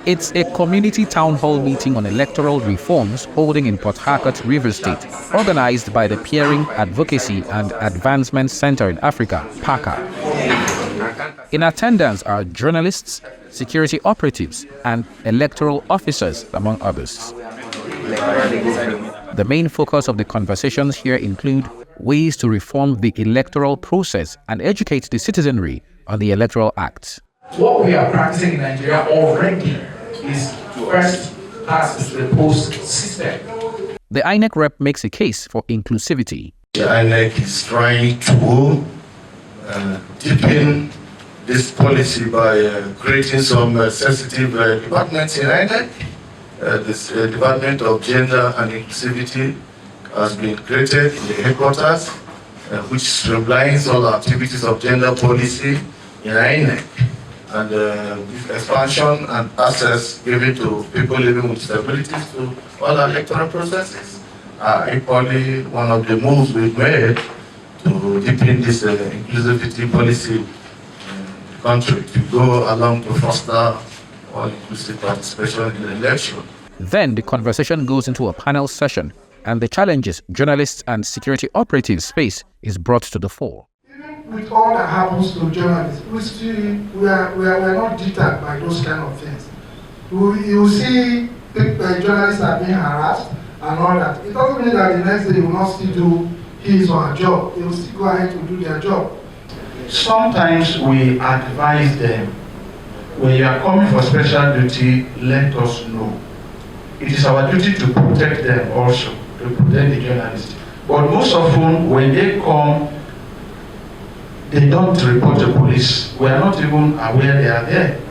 It's a community town hall meeting on electoral reforms holding in Port Harcourt, Rivers State, organized by the Peering, Advocacy and Advancement Center in Africa, PACA. In attendance are journalists, security operatives, and electoral officers, among others. The main focus of the conversations here include ways to reform the electoral process and educate the citizenry on the Electoral Act. What we are practicing in Nigeria already is first past the post system. The INEC rep makes a case for inclusivity. The INEC is trying to deepen this policy by creating some sensitive departments in INEC. This Department of Gender and Inclusivity has been created in the headquarters, which streamlines all activities of gender policy in INEC. And with expansion and access given to people living with disabilities to all electoral processes are equally one of the moves we've made to deepen this inclusivity policy in the country, to go along to foster all-inclusive participation in the election. Then the conversation goes into a panel session, and the challenges journalists and security operatives face is brought to the fore. With all that happens to journalists, we are not deterred by those kind of things. You see journalists are being harassed and all that. It doesn't mean that the next day they will not still do his or her job. They will still go ahead to do their job. Sometimes we advise them, when you are coming for special duty, let us know. It is our duty to protect them also, to protect the journalists. But most often, when they come, they don't report to police. We are not even aware they are there.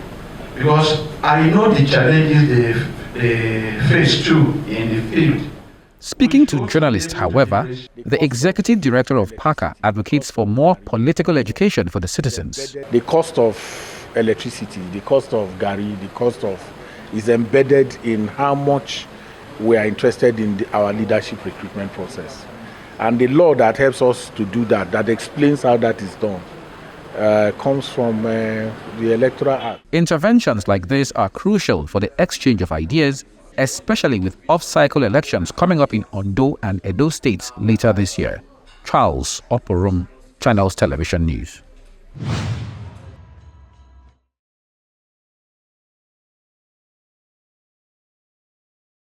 Because I know the challenges they face too in the field. Speaking to journalists, however, the executive director of PACA advocates for more political education for the citizens. The cost of electricity, the cost of Gari, the cost of is embedded in how much we are interested in our leadership recruitment process. And the law that helps us to do that, that explains how that is done, comes from the Electoral Act. Interventions like this are crucial for the exchange of ideas, especially with off-cycle elections coming up in Ondo and Edo states later this year. Charles Oporum, Channels Television News.